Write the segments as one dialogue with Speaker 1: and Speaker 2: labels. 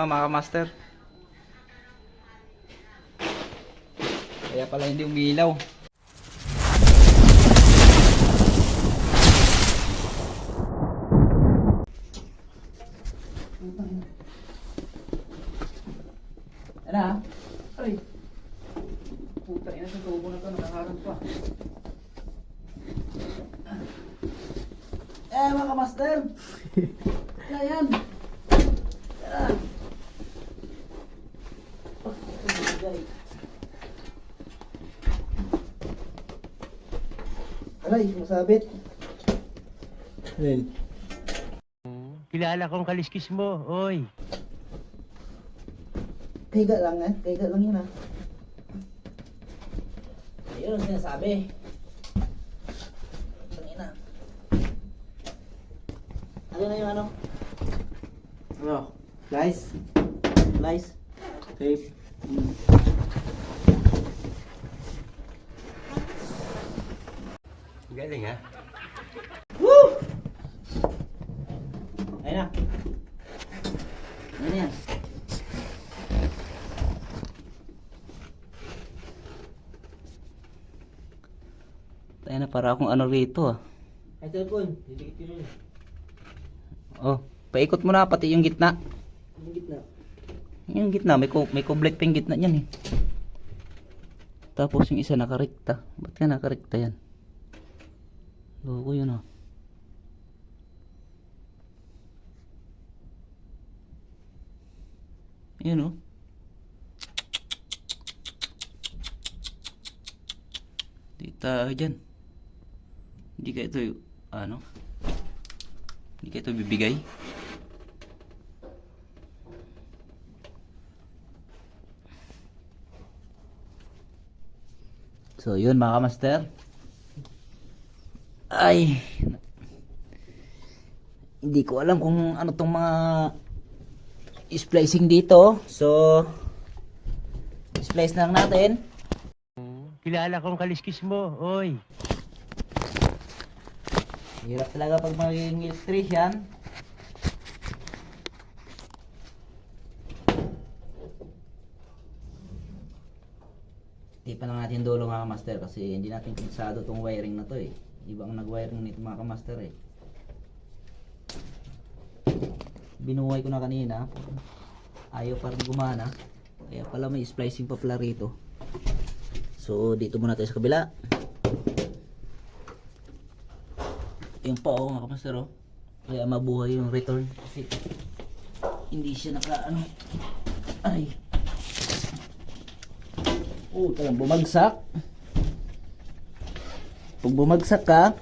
Speaker 1: mga master. Kaya pala hindi umilaw. Ano ha? Ay! Puta ina sa tubo na to, nakaharang pa. Mga master! Ano yan? Yan! Aray, masabit. Ayan.
Speaker 2: Kilala kong kaliskis mo, oy.
Speaker 1: Kaiga lang kaiga lang yun Ayun ang sinasabi. Tangina. Ano na yung ano? Ano? Guys? Tape.
Speaker 2: Galing ha?
Speaker 1: Woo! Ayun na. Ano yan? Tayo na para akong ano rito
Speaker 2: Ay, cellphone. Didikit ko yun.
Speaker 1: Oh, paikot mo na pati yung gitna.
Speaker 2: Yung gitna.
Speaker 1: Yung gitna, may kublet pa yung gitna niyan Tapos yung isa nakarekta. Ba't ka nakarekta yan? Loko yun Yun Di tayo dyan. Hindi ka ito hindi ka ito bibigay. So yun mga master. Ay, hindi ko alam kung ano tong mga splicing dito. So splice na lang natin.
Speaker 2: Kilala kong kaliskis mo, oy.
Speaker 1: Hirap talaga pag magiging electrician. Di pa lang natin dulo mga master kasi hindi natin pinsado tong wiring na to Ibang nag-wiring nito mga master Binuhay ko na kanina. Ayaw pa rin gumana. Kaya pala may splicing pa pala rito. So dito muna tayo sa kabila. Yung pa mga master Kaya mabuhay yung return kasi hindi siya ay talang bumagsak. Pag bumagsak ka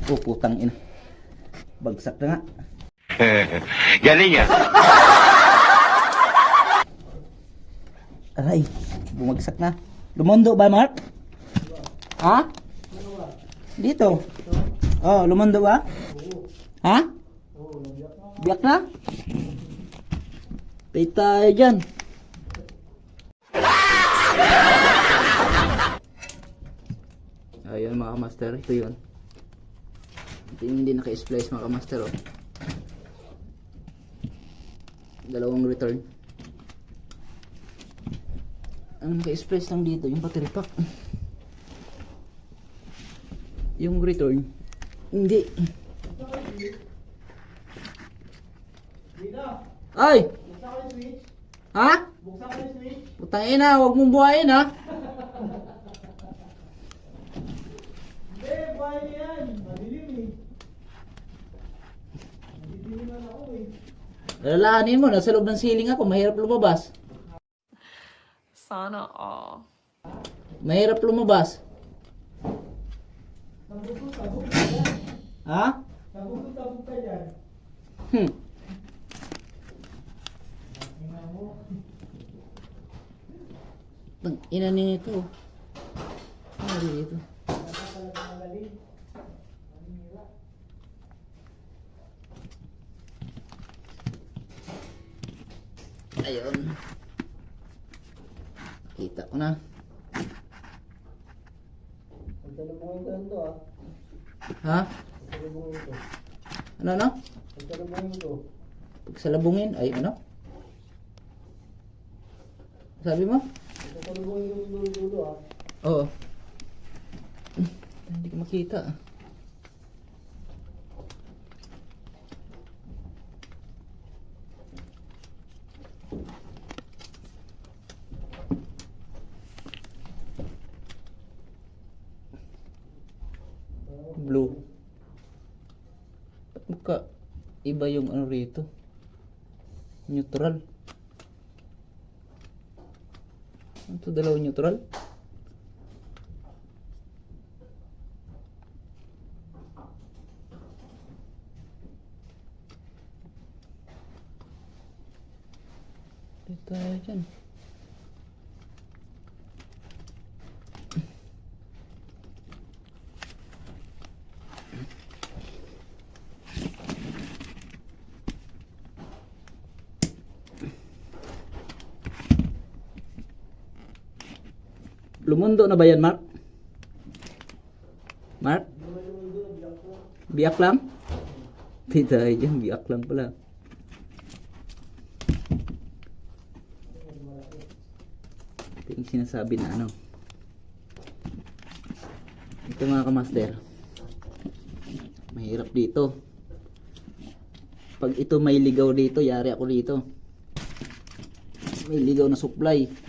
Speaker 1: putang ina, bagsak na nga.
Speaker 2: Galing ya.
Speaker 1: Aray, bumagsak na. Lumondo ba, Mark? Ha? Dito. Oh, lumondo ba? Ha? Biyak na? Pay tayo dyan. Ayun mga master, ito yun. Ito yung hindi naka-splice mga master Dalawang return. Ang naka-splice lang dito yung battery pack. Yung return hindi. Ay! Ha? Putang ina, huwag mong buhayin ha.
Speaker 3: Hindi, buhayin yan. Madilim Madilim na ako
Speaker 1: Lalaanin mo, nasa loob ng ceiling ako, mahirap lumabas.
Speaker 4: Sana all.
Speaker 1: Mahirap lumabas.
Speaker 3: Sabog ka dyan.
Speaker 1: Ha?
Speaker 3: Sabog ka dyan.
Speaker 1: Tang ina nito. Ano dito? Ayun. Kita ko na.
Speaker 3: Pagsalubungin ko lang to
Speaker 1: Ha?
Speaker 3: Pagsalubungin ko.
Speaker 1: Ano?
Speaker 3: Pagsalubungin ko.
Speaker 1: Pagsalabungin? Ay ano? Sabi mo?
Speaker 3: Tutulungan yung dulo ah.
Speaker 1: Oo. Hindi ko makita. Blue. Ba't magka iba yung ano rito? Neutral. Ano to, dalawang neutral? Dito tayo dyan. Lumundo na ba yan, Mark? Mark? Biyak lang? Di tayo dyan, biyak lang pala. Ito yung sinasabi na ano. Ito mga kamaster. Mahirap dito. Pag ito may ligaw dito, yari ako dito. May ligaw na supply.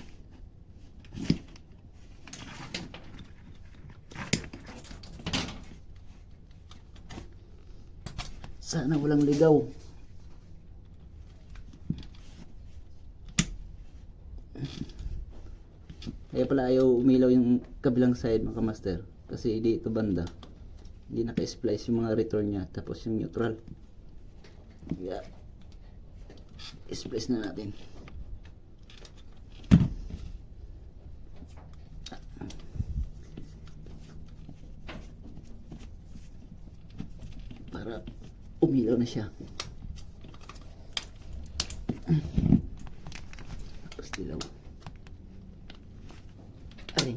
Speaker 1: Sana walang ligaw. Kaya pala ayaw umilaw yung kabilang side mga master. Kasi dito banda hindi naka-splice yung mga return nya. Tapos yung neutral. Kaya splice na natin. Para umilaw na siya. Tapos dilaw. Ay.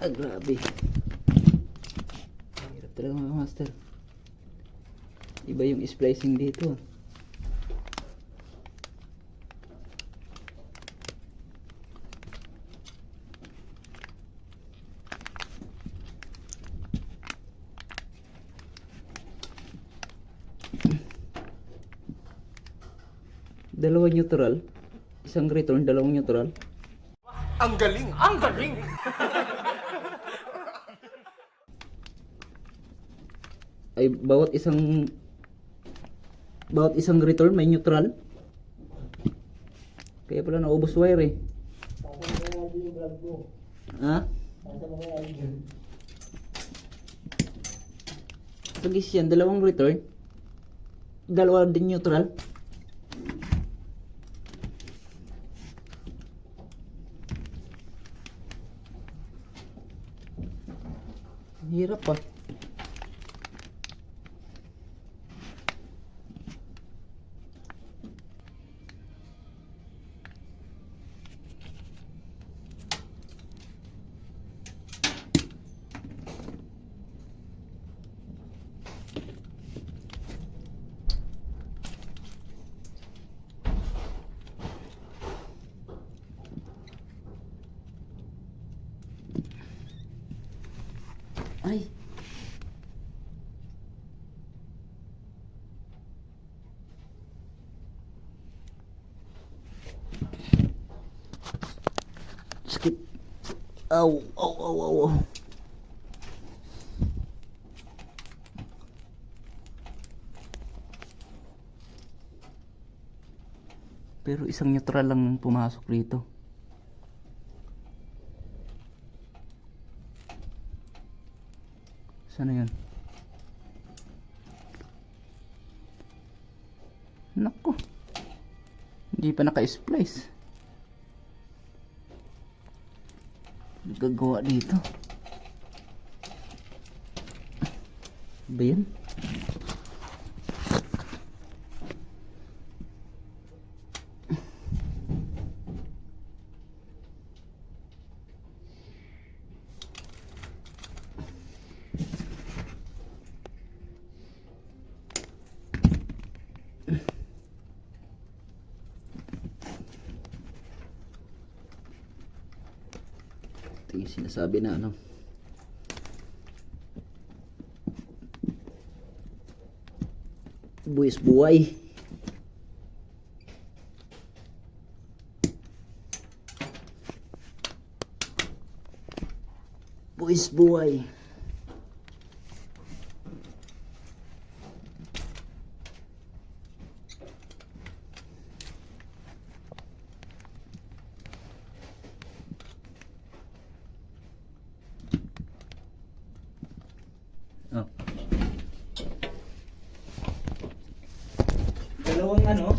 Speaker 1: Ah, grabe. Hirap talaga mga master. Iba yung splicing dito. Dalawang neutral. Isang return, dalawang neutral.
Speaker 4: Ang galing! Ang galing!
Speaker 1: Ay bawat isang return may neutral. Kaya pala naubos wire eh.
Speaker 3: Pasa mo kaya yung vlog mo.
Speaker 1: Ha?
Speaker 3: Pasa mo kaya yung
Speaker 1: Sagis yan, dalawang return. Dalawa din neutral. Hirap pa. Ay. Skip. Aw, aw, aw, aw, aw. Pero isang neutral lang pumasok rito. Sana yun? Naku. Hindi pa naka-splice. Nagagawa dito. Ba yan? Ito yung sinasabi na ano. Buwis buhay. Buwis buhay. Oh. Dalawang ano?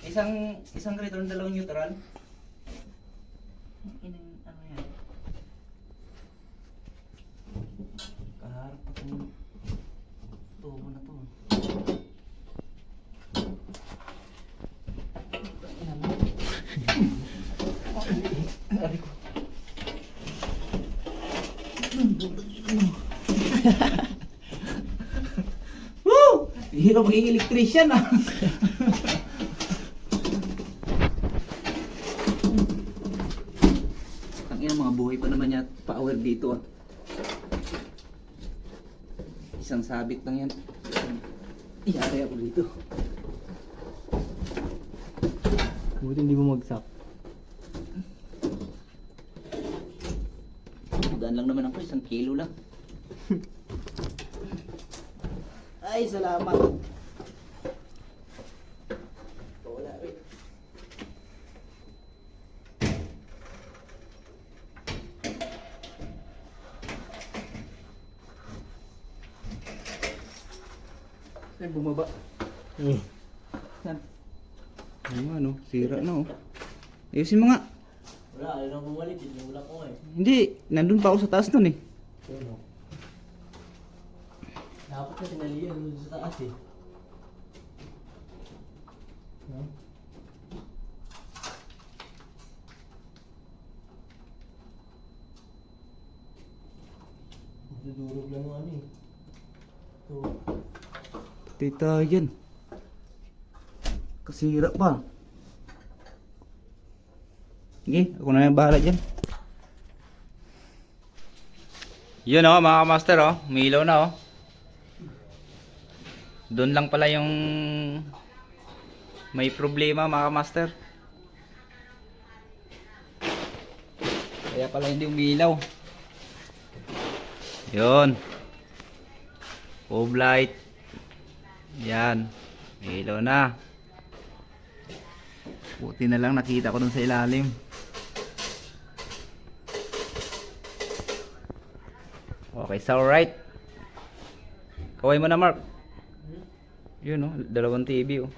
Speaker 1: Isang return, dalawang neutral. Ano yan? Kaharap pa itong tubo na to. Ina mo. Ari ko. Woo! Hirap maging electrician ah. Ang ina, mga buhay pa naman yan. Power dito ah. Isang sabit lang yan. Iyari ako dito.
Speaker 3: Buti hindi mo magsak.
Speaker 1: Daan lang naman ako, 1 kilo lang. Ay, salamat. Wala rin. Saan bumaba? Saan? Ano nga no, sira na oh. Ayusin mo nga.
Speaker 3: Wala, ayaw na bumalik. Wala ko eh.
Speaker 1: Hindi, nandun pa ako sa taas nun eh.
Speaker 3: Yun o. Dapat na tinaliyan doon sa taas eh. No? Dudurog lang yung ano eh. Ito.
Speaker 1: Tita yan. Kasira pa. Sige, ako na yung bahala dyan. Yun oh, mga master oh. Umilaw na oh. Doon lang pala yung may problema mga master. Kaya pala hindi umilaw. Yun. Home light. Yan. Umilaw na. Buti na lang nakita ko dun sa ilalim. Okay, so alright. Kaway mo na Mark. Yun oh, 2 TV oh.